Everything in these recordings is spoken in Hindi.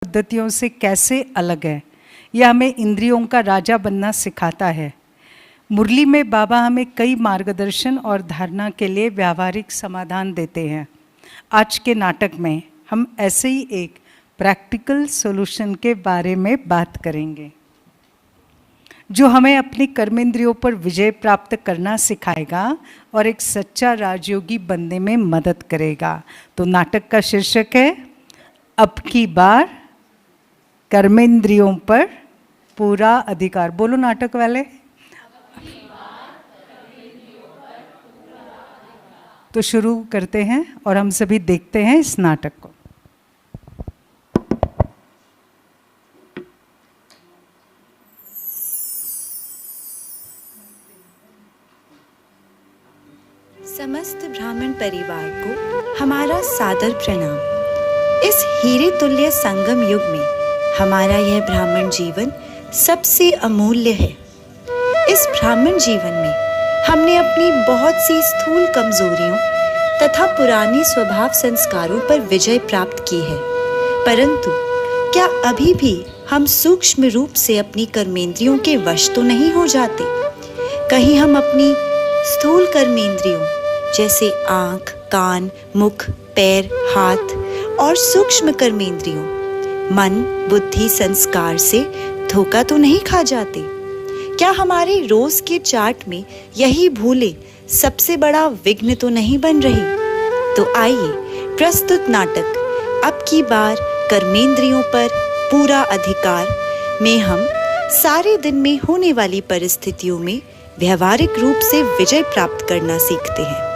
पद्धतियों से कैसे अलग है। यह हमें इंद्रियों का राजा बनना सिखाता है। मुरली में बाबा हमें कई मार्गदर्शन और धारणा के लिए व्यावहारिक समाधान देते हैं। आज के नाटक में हम ऐसे ही एक प्रैक्टिकल सॉल्यूशन के बारे में बात करेंगे जो हमें अपनी कर्मेंद्रियों पर विजय प्राप्त करना सिखाएगा और एक सच्चा राजयोगी बनने में मदद करेगा। तो नाटक का शीर्षक है अब की बार कर्मेंद्रियों पर पूरा अधिकार। बोलो नाटक वाले। तो शुरू करते हैं और हम सभी देखते हैं इस नाटक को। समस्त ब्राह्मण परिवार को हमारा सादर प्रणाम। इस हीरे तुल्य संगम युग में हमारा यह ब्राह्मण जीवन सबसे अमूल्य है। इस ब्राह्मण जीवन में हमने अपनी बहुत सी स्थूल कमजोरियों तथा पुरानी स्वभाव संस्कारों पर विजय प्राप्त की है, परंतु क्या अभी भी हम सूक्ष्म रूप से अपनी कर्मेंद्रियों के वश तो नहीं हो जाते? कहीं हम अपनी स्थूल कर्मेंद्रियों जैसे आंख, कान, मुख, पैर, हाथ और सूक्ष्म कर्मेंद्रियों मन, बुद्धि, संस्कार से धोखा तो नहीं खा जाते? क्या हमारे रोज के चार्ट में यही भूलें सबसे बड़ा विघ्न तो नहीं बन रही? तो आइए प्रस्तुत नाटक अब की बार कर्मेंद्रियों पर पूरा अधिकार में हम सारे दिन में होने वाली परिस्थितियों में व्यवहारिक रूप से विजय प्राप्त करना सीखते हैं।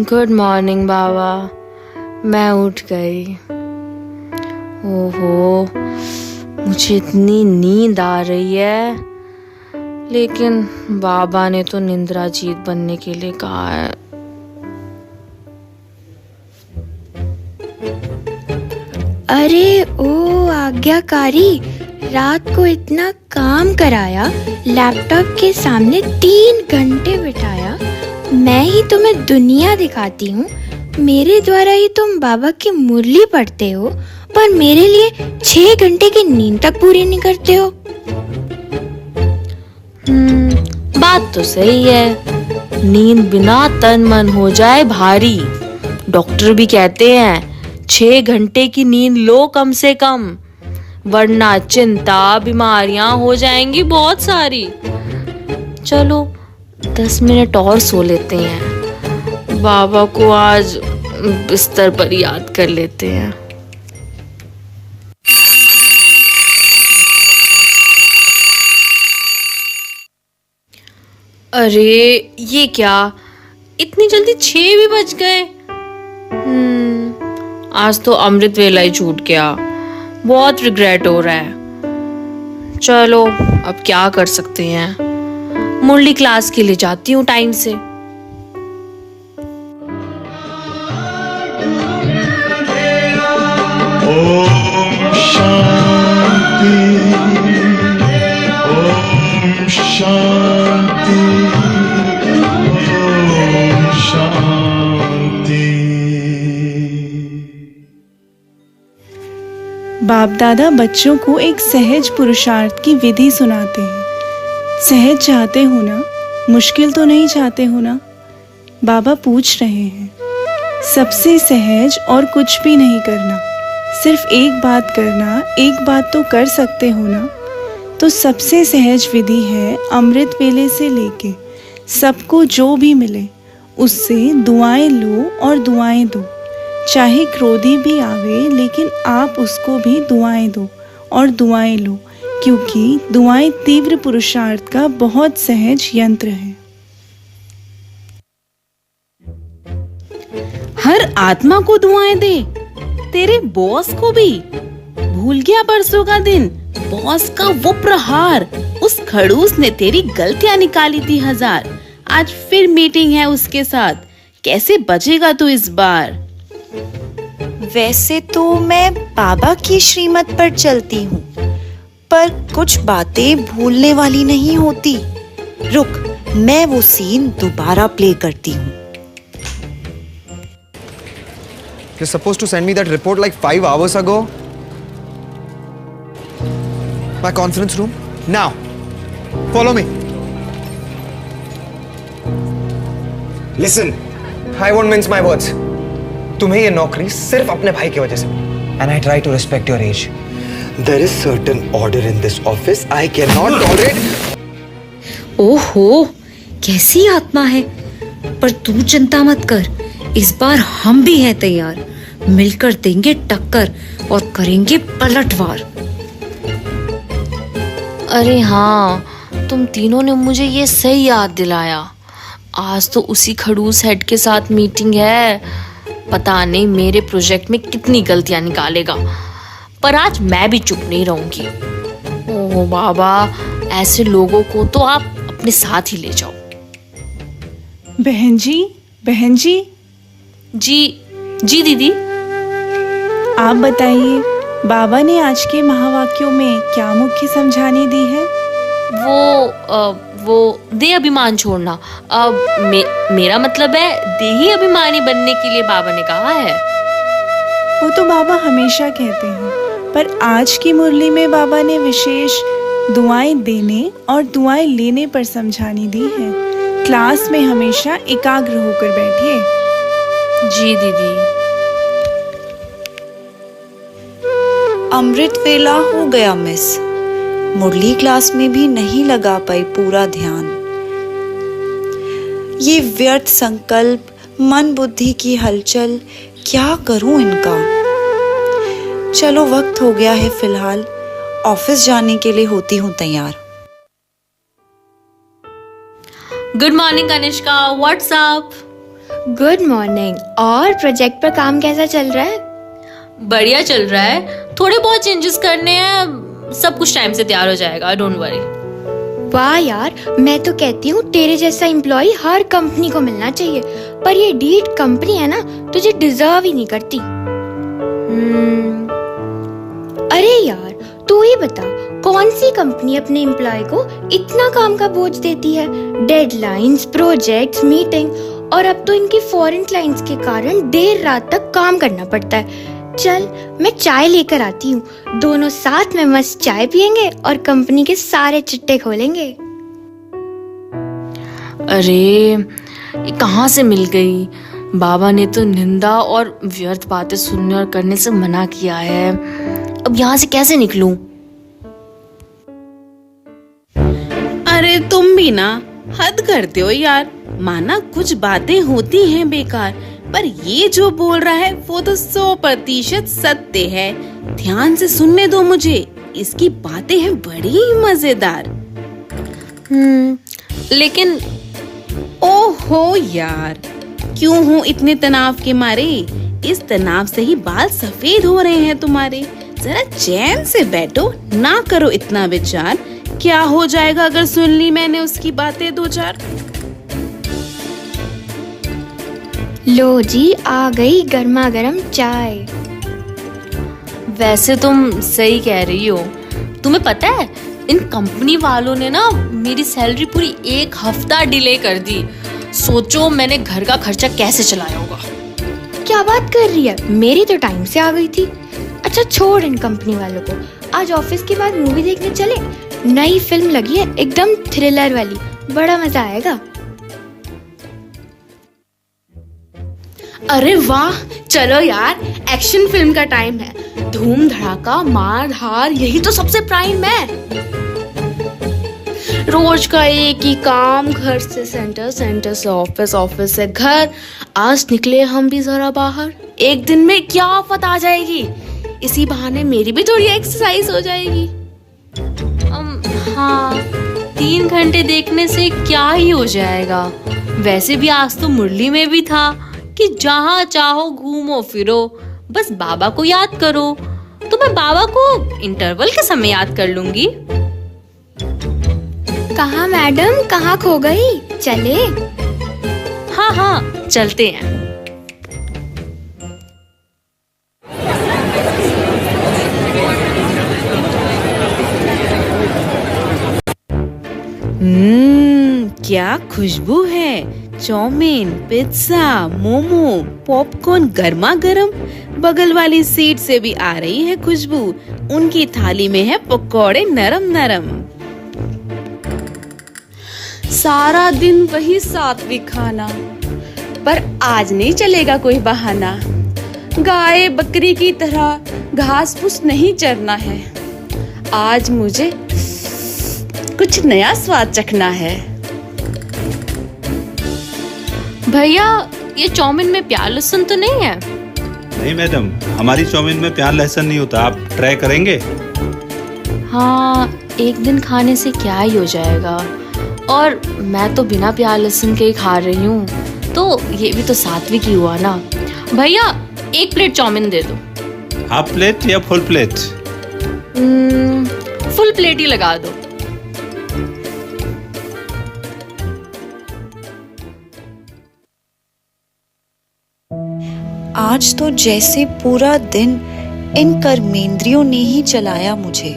गुड मॉर्निंग बाबा। मैं उठ गई। ओहो, मुझे इतनी नींद आ रही है, लेकिन बाबा ने तो निंद्रा जीत बनने के लिए कहा है। अरे ओ आज्ञाकारी, रात को इतना काम कराया, लैपटॉप के सामने 3 घंटे बिठाया। मैं ही तुम्हें दुनिया दिखाती हूँ। मेरे द्वारा ही तुम बाबा की मुरली पढ़ते हो, पर मेरे लिए 6 घंटे की नींद तक पूरी नहीं करते हो। बात तो सही है। नींद बिना तन मन हो जाए भारी। डॉक्टर भी कहते हैं 6 घंटे की नींद लो कम से कम, वरना चिंता बीमारियां हो जाएंगी बहुत सारी। चलो 10 मिनट और सो लेते हैं। बाबा को आज बिस्तर पर याद कर लेते हैं। अरे ये क्या, इतनी जल्दी 6 भी बज गए। आज तो अमृत वेला ही छूट गया। बहुत रिग्रेट हो रहा है। चलो अब क्या कर सकते हैं। मुरली क्लास के लिए जाती हूँ टाइम से। ओम शांति, ओम शांति, ओम शांति। बाप दादा बच्चों को एक सहज पुरुषार्थ की विधि सुनाते हैं। सहज चाहते हो ना? मुश्किल तो नहीं चाहते हो ना? बाबा पूछ रहे हैं। सबसे सहज और कुछ भी नहीं करना, सिर्फ एक बात करना। एक बात तो कर सकते हो ना? तो सबसे सहज विधि है अमृत वेले से लेके सबको जो भी मिले उससे दुआएं लो और दुआएं दो। चाहे क्रोधी भी आवे, लेकिन आप उसको भी दुआएं दो और दुआएं लो, क्योंकि दुआएं तीव्र पुरुषार्थ का बहुत सहज यंत्र है। हर आत्मा को दुआएं दे, तेरे बॉस को भी। भूल गया परसों का दिन, बॉस का वो प्रहार। उस खड़ूस ने तेरी गलतियां निकाली थी 1000। आज फिर मीटिंग है उसके साथ। कैसे बचेगा तू इस बार? वैसे तो मैं बाबा की श्रीमत पर चलती हूँ, पर कुछ बातें भूलने वाली नहीं होती। रुक, मैं वो सीन दोबारा प्ले करती हूँ। You're supposed to send me that report like 5 hours ago. My conference room now. Follow me. Listen, I won't mince my words. तुम्हें ये नौकरी सिर्फ अपने भाई की वजह से। And I try to respect your age. There is certain order in this office. I cannot tolerate. ओहो, कैसी आत्मा है। पर तू चिंता मत कर, इस बार हम भी हैं तैयार। मिलकर देंगे टक्कर और करेंगे पलटवार। अरे हाँ, तुम तीनों ने मुझे ये सही याद दिलाया। आज तो उसी खड़ूस हेड के साथ मीटिंग है। पता नहीं मेरे प्रोजेक्ट में कितनी गलतियां निकालेगा, पर आज मैं भी चुप नहीं रहूंगी। ओह बाबा, ऐसे लोगों को तो आप अपने साथ ही ले जाओ। बहन जी, बहन जी। जी जी दीदी। आप बताइए, बाबा ने आज के महावाक्यों में क्या मुख्य समझानी दी है? वो देह अभिमान छोड़ना। मेरा मतलब है देही अभिमानी बनने के लिए बाबा ने कहा है। वो तो बाबा हमेशा कहते हैं, पर आज की मुरली में बाबा ने विशेष दुआएं देने और दुआएं लेने पर समझानी दी है। क्लास में हमेशा एकाग्र होकर बैठिए। जी दीदी। अमृत वेला हो गया मिस। मुरली क्लास में भी नहीं लगा पाई पूरा ध्यान। ये व्यर्थ संकल्प, मन बुद्धि की हलचल, क्या करूं इनका। चलो, वक्त हो गया है फिलहाल। ऑफिस जाने के लिए होती हूँ तैयार। Good morning Kanishka, what's up. Good morning. और प्रोजेक्ट पर काम कैसा चल रहा है? बढ़िया चल रहा है। थोड़े बहुत चेंजेस करने हैं, सब कुछ टाइम से तैयार हो जाएगा, डोंट वरी। वाह यार, मैं तो कहती हूँ तेरे जैसा एम्प्लॉय हर कंपनी को मिलना चाहिए, पर ये डीड कंपनी है ना, तुझे डिजर्व ही नहीं करती। अरे यार, तू ही बता, कौन सी कंपनी अपने एम्प्लॉय को इतना काम का बोझ देती है? डेडलाइंस, प्रोजेक्ट्स, मीटिंग, और अब तो इनकी फॉरेन क्लाइंट्स के कारण देर रात तक काम करना पड़ता है। चल, मैं चाय लेकर आती हूँ, दोनों साथ में मस्त चाय पियेंगे और कंपनी के सारे चिट्टे खोलेंगे। अरे ये कहाँ से मिल गई? बाबा ने तो निंदा और व्यर्थ बातें सुनने और करने से मना किया है। अब यहाँ से कैसे निकलूं? अरे तुम भी ना हद करते हो यार। माना कुछ बातें होती हैं बेकार, पर ये जो बोल रहा है वो तो 100% सत्य है। ध्यान से सुनने दो मुझे, इसकी बातें हैं बड़ी मजेदार। लेकिन ओहो यार, क्यों हूँ इतने तनाव के मारे? इस तनाव से ही बाल सफेद हो रहे हैं तुम्हारे। जरा चैन से बैठो, ना करो इतना विचार। क्या हो जाएगा अगर सुन ली मैंने उसकी बातें दो चार? लो जी, आ गई गर्मा गर्म चाय। वैसे तुम सही कह रही हो। तुम्हें पता है, इन कंपनी वालों ने ना मेरी सैलरी पूरी 1 हफ्ता डिले कर दी। सोचो मैंने घर का खर्चा कैसे चलाया होगा। क्या बात कर रही है? मेरी तो टाइम से आ गई थी। अच्छा छोड़ इन कंपनी वालों को, आज ऑफिस के बाद मूवी देखने चले। नई फिल्म लगी है, एकदम थ्रिलर वाली, बड़ा मजा आएगा। अरे वाह, चलो यार, एक्शन फिल्म का टाइम है। धूम धड़ाका, मार धार, यही तो सबसे प्राइम है। रोज का एक ही काम, घर से सेंटर, सेंटर से ऑफिस, ऑफिस से घर। आज निकले हम भी जरा बाहर। एक दिन में क्या आफत आ जाएगी, इसी बहाने मेरी भी थोड़ी एक्सरसाइज हो जाएगी। हाँ, 3 घंटे देखने से क्या ही हो जाएगा। वैसे भी आज तो मुरली में भी था कि जहाँ चाहो घूमो फिरो, बस बाबा को याद करो। तो मैं बाबा को इंटरवल के समय याद कर लूंगी। कहाँ मैडम, कहाँ खो गई? चले? हाँ, चलते हैं। क्या खुशबू है। चाउमीन, पिज्जा, मोमो, पॉपकॉर्न गर्मा गर्म। बगल वाली सीट से भी आ रही है खुशबू। उनकी थाली में है पकौड़े नरम नरम। सारा दिन वही सात्विक खाना, पर आज नहीं चलेगा कोई बहाना। गाय बकरी की तरह घास फूस नहीं चरना है। आज मुझे कुछ नया स्वाद चखना है। भैया, ये चाउमीन में प्याज लहसुन तो नहीं है? नहीं मैडम, हमारी चाउमीन में प्याज लहसुन नहीं होता। आप ट्राई करेंगे? हाँ, एक दिन खाने से क्या ही हो जाएगा। और मैं तो बिना प्याज लहसुन के ही खा रही हूँ, तो ये भी तो सात्विक ही हुआ ना। भैया, 1 प्लेट चाउमीन दे दो। हाफ प्लेट या फुल प्लेट? फुल प्लेट ही लगा दो। आज तो जैसे पूरा दिन इन कर्मेंद्रियों ने ही चलाया मुझे।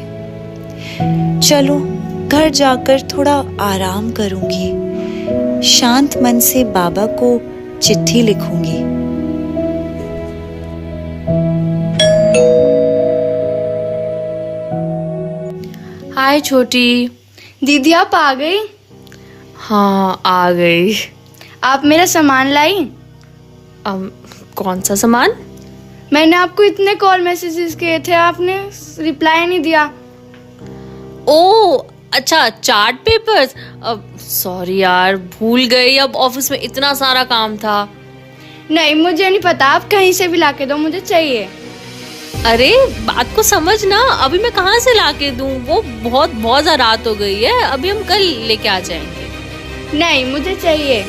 चलो घर जाकर थोड़ा आराम करूंगी। शांत मन से बाबा को चिट्ठी लिखूंगी। हाय छोटी। दीदी आप आ गई? हाँ, आ गई। आप मेरा सामान लाई? कौन सा सामान? मैंने आपको इतने कॉल मैसेजेस किए थे, आपने रिप्लाई नहीं दिया। ओ अच्छा, चार्ट पेपर्स। सॉरी यार, भूल गई। अब ऑफिस में इतना सारा काम था। नहीं, मुझे नहीं पता, आप कहीं से भी लाके दो, मुझे चाहिए। अरे बात को समझ ना, अभी मैं कहाँ से लाके दूँ? वो बहुत ज्यादा रात हो गई है। अभी हम कल लेके आ जाएंगे। नहीं, मुझे चाहिए।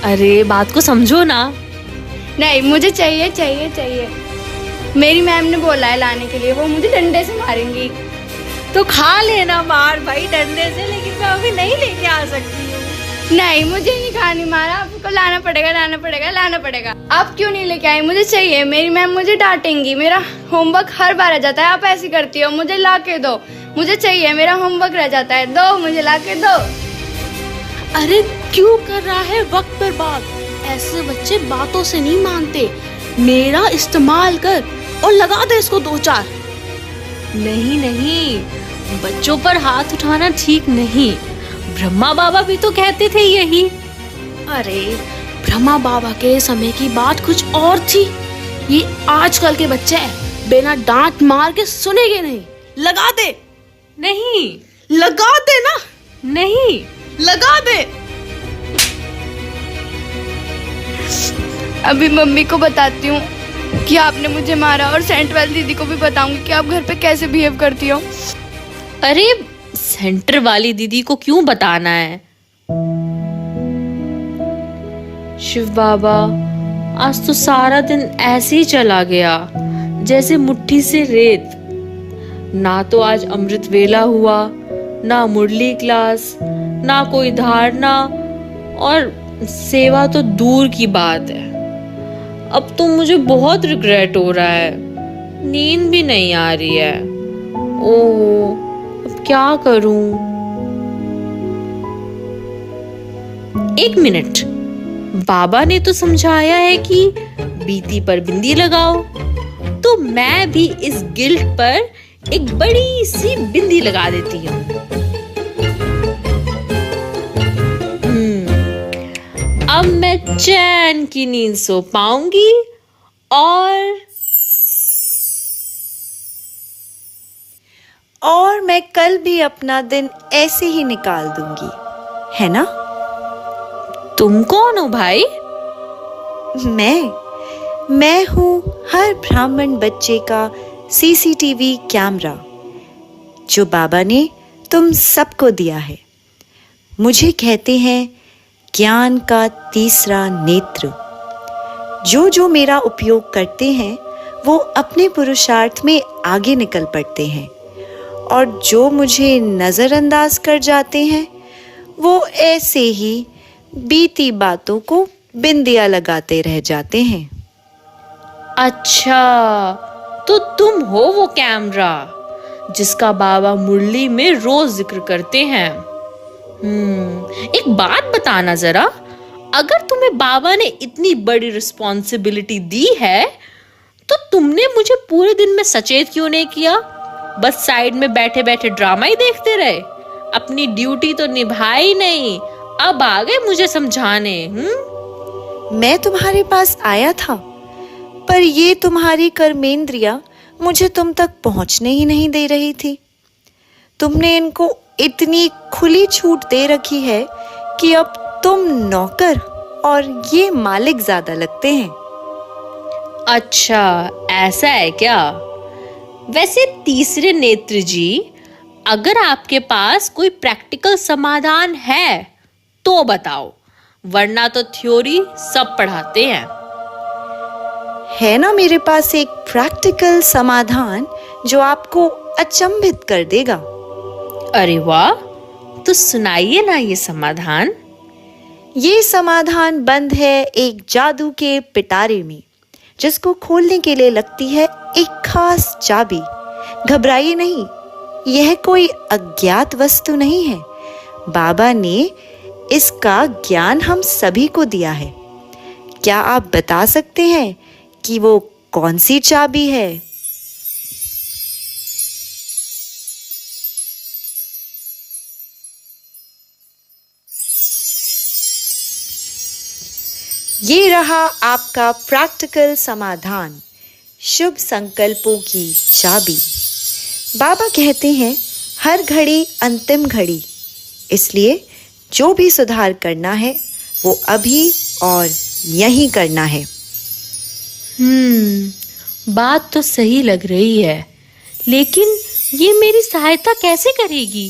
अरे बात को समझो ना। नहीं, मुझे चाहिए चाहिए चाहिए। मेरी मैम ने बोला है लाने के लिए, वो मुझे डंडे से मारेंगी। तो खा लेना मार भाई डंडे से, लेकिन मैं अभी नहीं लेके आ सकती हूँ। नहीं, मुझे नहीं खानी मारा, आपको लाना पड़ेगा लाना पड़ेगा लाना पड़ेगा। आप क्यों नहीं लेके आए? मुझे चाहिए। मेरी मैम मुझे डांटेंगी। मेरा होमवर्क हर बार रह जाता है, आप ऐसी करती हो। मुझे ला के दो, मुझे चाहिए। मेरा होमवर्क रह जाता है, दो, मुझे ला के दो। अरे क्यों कर रहा है वक्त पर बात? ऐसे बच्चे बातों से नहीं मानते। मेरा इस्तेमाल कर और लगा दे इसको 2-4। नहीं नहीं, बच्चों पर हाथ उठाना ठीक नहीं। ब्रह्मा बाबा भी तो कहते थे यही। अरे ब्रह्मा बाबा के समय की बात कुछ और थी। ये आजकल के बच्चे बिना डांट मार के सुनेंगे नहीं। लगा दे। नहीं, लगा दे ना। नहीं, लगा दे। अभी मम्मी को बताती हूँ कि आपने मुझे मारा, और सेंट वाली दीदी को भी बताऊंगी कि आप घर पे कैसे बिहेव करती हो। अरे सेंटर वाली दीदी को क्यों बताना है? शिव बाबा, आज तो सारा दिन ऐसे ही चला गया जैसे मुट्ठी से रेत। ना तो आज अमृत वेला हुआ, ना मुरली क्लास, ना कोई धारणा, और सेवा तो दूर की बात है। अब तो मुझे बहुत रिग्रेट हो रहा है। नींद भी नहीं आ रही है। ओह, अब क्या करूं? 1 मिनट, बाबा ने तो समझाया है कि बीती पर बिंदी लगाओ, तो मैं भी इस गिल्ट पर एक बड़ी सी बिंदी लगा देती हूँ। अब मैं चैन की नींद सो पाऊंगी और मैं कल भी अपना दिन ऐसे ही निकाल दूंगी, है ना? तुम कौन हो भाई? मैं हूँ हर ब्राह्मण बच्चे का सीसीटीवी कैमरा, जो बाबा ने तुम सबको दिया है। मुझे कहते हैं ज्ञान का तीसरा नेत्र। जो मेरा उपयोग करते हैं वो अपने पुरुषार्थ में आगे निकल पड़ते हैं, और जो मुझे नजरअंदाज कर जाते हैं वो ऐसे ही बीती बातों को बिंदिया लगाते रह जाते हैं। अच्छा, तो तुम हो वो कैमरा जिसका बाबा मुरली में रोज जिक्र करते हैं। एक बात बताना जरा, अगर तुम्हें बाबा ने इतनी बड़ी रिस्पॉन्सिबिलिटी दी है तो तुमने मुझे पूरे दिन में सचेत क्यों नहीं किया? बस साइड में बैठे बैठे ड्रामा ही देखते रहे, अपनी ड्यूटी तो निभाई नहीं, अब आ गए मुझे समझाने। मैं तुम्हारे पास आया था, पर ये तुम्हारी कर्मेंद्रियां मुझे तुम तक पहुंचने ही नहीं दे रही थी। तुमने इनको इतनी खुली छूट दे रखी है कि अब तुम नौकर और ये मालिक ज्यादा लगते हैं। अच्छा, ऐसा है क्या? वैसे तीसरे नेत्र जी, अगर आपके पास कोई प्रैक्टिकल समाधान है तो बताओ, वरना तो थ्योरी सब पढ़ाते हैं। है ना मेरे पास एक प्रैक्टिकल समाधान जो आपको अचंभित कर देगा। अरे वाह, तो सुनाइए ना ये समाधान। ये समाधान बंद है एक जादू के पिटारे में, जिसको खोलने के लिए लगती है एक खास चाबी। घबराइए नहीं, यह कोई अज्ञात वस्तु नहीं है। बाबा ने इसका ज्ञान हम सभी को दिया है। क्या आप बता सकते हैं कि वो कौन सी चाबी है? ये रहा आपका प्रैक्टिकल समाधान, शुभ संकल्पों की चाबी। बाबा कहते हैं हर घड़ी अंतिम घड़ी, इसलिए जो भी सुधार करना है वो अभी और यहीं करना है। बात तो सही लग रही है, लेकिन ये मेरी सहायता कैसे करेगी?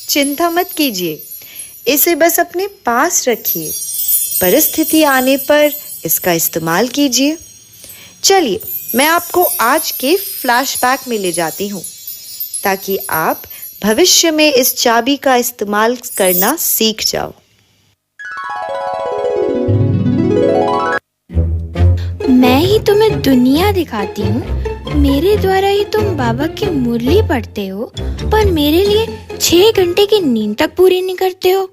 चिंता मत कीजिए, इसे बस अपने पास रखिए, परिस्थिति आने पर इसका इस्तेमाल कीजिए। चलिए, मैं आपको आज के फ्लैशबैक में ले जाती हूँ, ताकि आप भविष्य में इस चाबी का इस्तेमाल करना सीख जाओ। मैं ही तुम्हें दुनिया दिखाती हूँ। मेरे द्वारा ही तुम बाबा की मुरली पढ़ते हो, पर मेरे लिए 6 घंटे की नींद तक पूरी नहीं करते हो।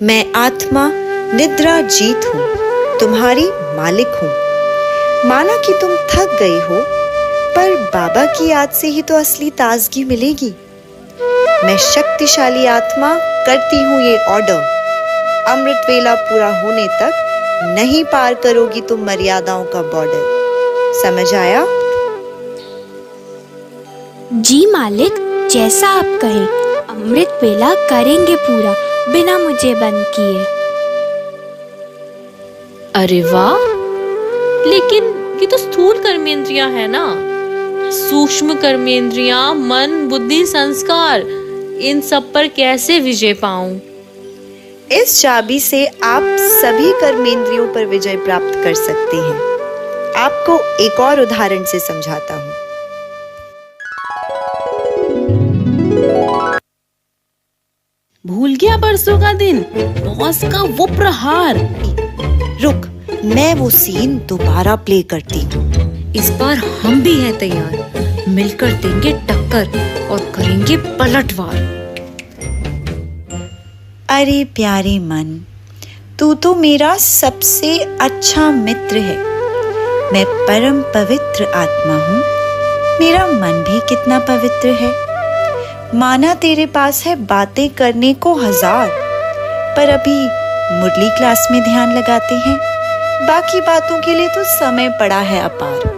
मैं आत्मा निद्रा जीत हूँ, तुम्हारी मालिक हूँ। माना कि तुम थक गई हो, पर बाबा की याद से ही तो असली ताजगी मिलेगी। मैं शक्तिशाली आत्मा करती हूँ ये ऑर्डर, अमृत वेला पूरा होने तक नहीं पार करोगी तुम मर्यादाओं का बॉर्डर। समझ आया? जी मालिक, जैसा आप कहें, अमृत वेला करेंगे पूरा बिना मुझे बंद किए। अरे वाह, लेकिन ये तो स्थूल कर्मेंद्रियां है ना। सूक्ष्म कर्मेंद्रियां, मन, बुद्धि, संस्कार, इन सब पर कैसे विजय पाऊं? इस चाबी से आप सभी कर्मेंद्रियों पर विजय प्राप्त कर सकते हैं। आपको एक और उदाहरण से समझाता हूँ। भूल गया परसों का दिन, बॉस का वो प्रहार। रुक, मैं वो सीन दोबारा प्ले करती हूँ। इस बार हम भी हैं तैयार, मिलकर देंगे टक्कर और करेंगे पलटवार। अरे प्यारे मन, तू तो मेरा सबसे अच्छा मित्र है। मैं परम पवित्र आत्मा हूँ। मेरा मन भी कितना पवित्र है। माना तेरे पास है बातें करने को 1000, पर अभी मुरली क्लास में ध्यान लगाते हैं। बाकी बातों के लिए तो समय पड़ा है अपार।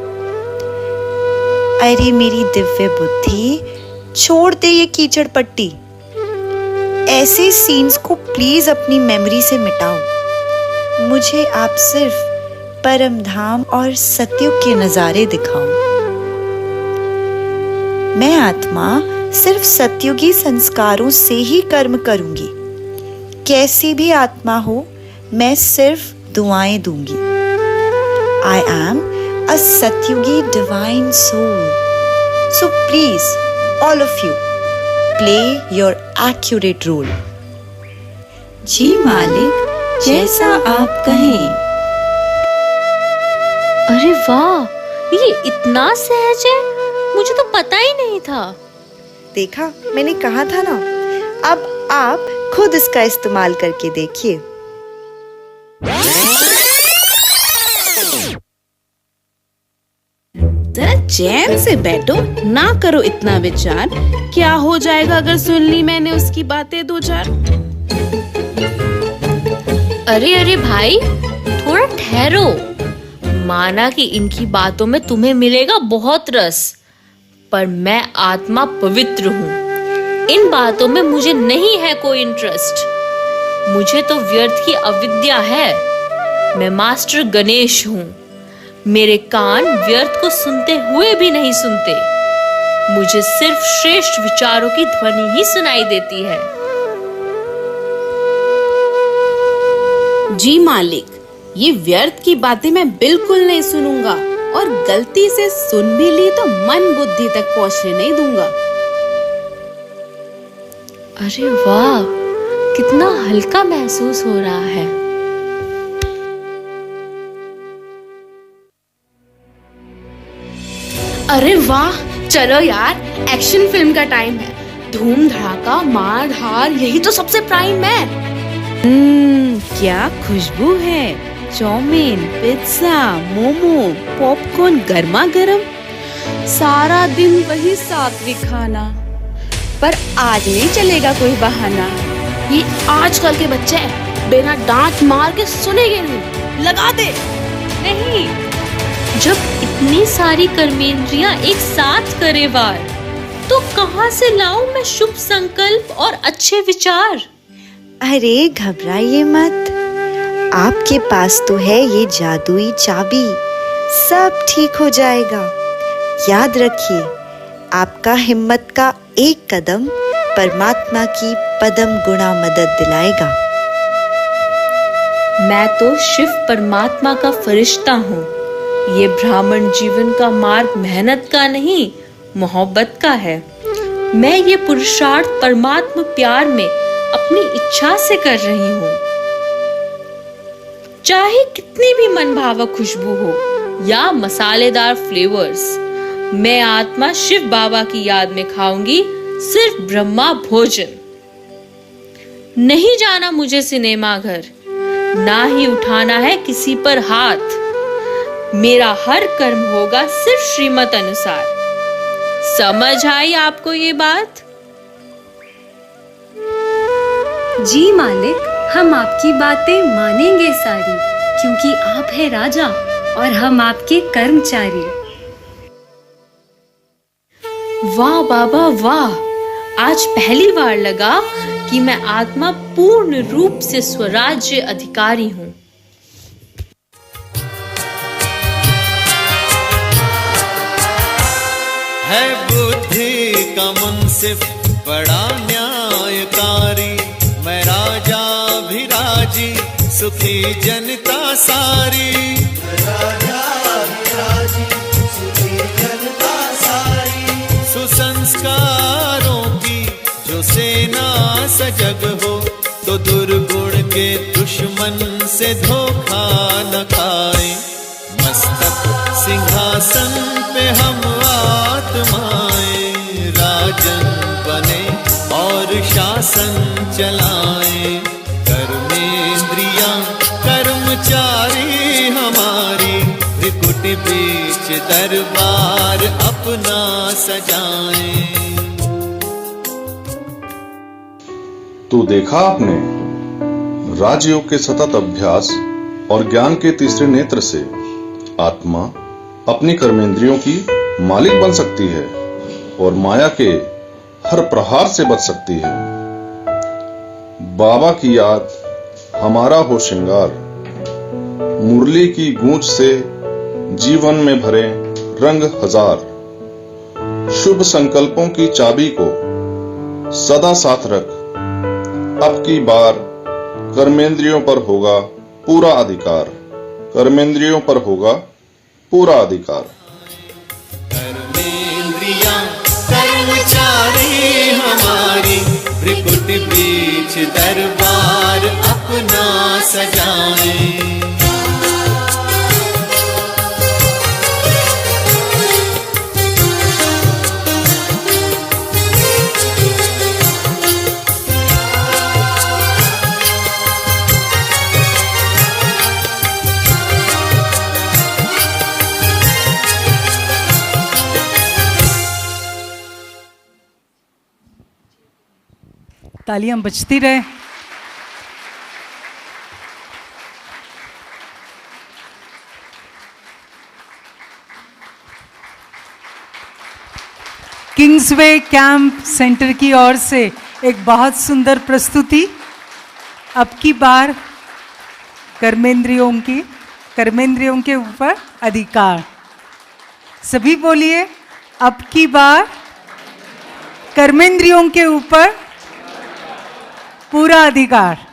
अरे मेरी दिव्य बुद्धि, छोड़ दे ये कीचड़ पट्टी। ऐसे सीन्स को प्लीज अपनी मेमोरी से मिटाओ। मुझे आप सिर्फ परम धाम और सत्युग के नजारे दिखाओ। मैं आत्मा सिर्फ सत्युगी संस्कारों से ही कर्म करूंगी। कैसी भी आत्मा हो, मैं सिर्फ दुआएं दूंगी। I am a Satyugi divine soul. So please, all of you, play your accurate role. जी मालिक, जैसा आप कहें। अरे वाह, ये इतना सहज है, मुझे तो पता ही नहीं था। देखा, मैंने कहा था ना, अब आप खुद इसका इस्तेमाल करके देखिए। जरा चैन से बैठो, ना करो इतना विचार। क्या हो जाएगा अगर सुन ली मैंने उसकी बातें दो चार? अरे अरे भाई, थोड़ा ठहरो। माना कि इनकी बातों में तुम्हें मिलेगा बहुत रस, पर मैं आत्मा पवित्र हूँ। इन बातों में मुझे नहीं है कोई इंटरेस्ट। मुझे तो व्यर्थ की अविद्या है। मैं मास्टर गणेश हूँ। मेरे कान व्यर्थ को सुनते हुए भी नहीं सुनते। मुझे सिर्फ श्रेष्ठ विचारों की ध्वनि ही सुनाई देती है। जी मालिक, ये व्यर्थ की बातें मैं बिल्कुल नहीं सुनूंगा, और गलती से सुन भी ली तो मन बुद्धि तक पहुंचने नहीं दूंगा। अरे वाह, कितना हल्का महसूस हो रहा है। अरे वाह, चलो यार, एक्शन फिल्म का टाइम है। धूम धड़ाका मार धार, यही तो सबसे प्राइम है। क्या खुशबू है। चाउमीन, पिज्जा, मोमो, पॉपकॉर्न गर्मा गर्म। सारा दिन वही सात्विक खाना, पर आज नहीं चलेगा कोई बहाना। ये आजकल के बच्चे बिना डांट मार के सुनेंगे नहीं। लगा दे। नहीं, जब इतनी सारी कर्मेंद्रियां एक साथ करे वार, तो कहां से लाऊं मैं शुभ संकल्प और अच्छे विचार? अरे घबराइए मत, आपके पास तो है ये जादुई चाबी। सब ठीक हो जाएगा। याद रखिए, आपका हिम्मत का एक कदम परमात्मा की पदम गुणा मदद दिलाएगा। मैं तो शिव परमात्मा का फरिश्ता हूँ। ये ब्राह्मण जीवन का मार्ग मेहनत का नहीं, मोहब्बत का है। मैं ये पुरुषार्थ परमात्मा प्यार में अपनी इच्छा से कर रही हूँ। चाहे कितनी भी मनभावक खुशबू हो या मसालेदार फ्लेवर्स, मैं आत्मा शिव बाबा की याद में खाऊंगी सिर्फ ब्रह्मा भोजन। नहीं जाना मुझे सिनेमा घर, ना ही उठाना है किसी पर हाथ। मेरा हर कर्म होगा सिर्फ श्रीमत अनुसार। समझ आई आपको ये बात? जी मालिक, हम आपकी बातें मानेंगे सारी, क्योंकि आप है राजा और हम आपके कर्मचारी। वाह बाबा वाह, आज पहली बार लगा कि मैं आत्मा पूर्ण रूप से स्वराज्य अधिकारी हूँ। है बुद्धि का मुंसिफ बड़ा न्यायकारी, मैं राजा भी राजी, सुखी जनता सारी। राजा भी राजी, सुखी जनता सारी। सुसंस्कारों की जो सेना सजग हो, तो दुर्गुण के दुश्मन से धोखा न खाए। मस्तक सिंहासन पे हम आत्माएं, राजन बने और शासन चलाएं। कर्मेंद्रियां कर्मचारी हमारी, त्रिकुट बीच दरबार अपना सजाएं। तो देखा आपने, राजयोग के सतत अभ्यास और ज्ञान के तीसरे नेत्र से आत्मा अपनी कर्मेंद्रियों की मालिक बन सकती है और माया के हर प्रहार से बच सकती है। बाबा की याद हमारा हो श्रृंगार, मुरली की गूंज से जीवन में भरे रंग हजार। शुभ संकल्पों की चाबी को सदा साथ रख, अब की बार कर्मेंद्रियों पर होगा पूरा अधिकार। कर्मेंद्रियों पर होगा पूरा अधिकार। कर्मेंद्रियां कर्मचारी हमारी, त्रिकुट बीच दरबार अपना सजाएं। तालियां बजती रहे। किंग्सवे कैंप सेंटर की ओर से एक बहुत सुंदर प्रस्तुति। अब की बार कर्मेंद्रियों के ऊपर अधिकार। सभी बोलिए, अब की बार कर्मेंद्रियों के ऊपर पूरा अधिकार।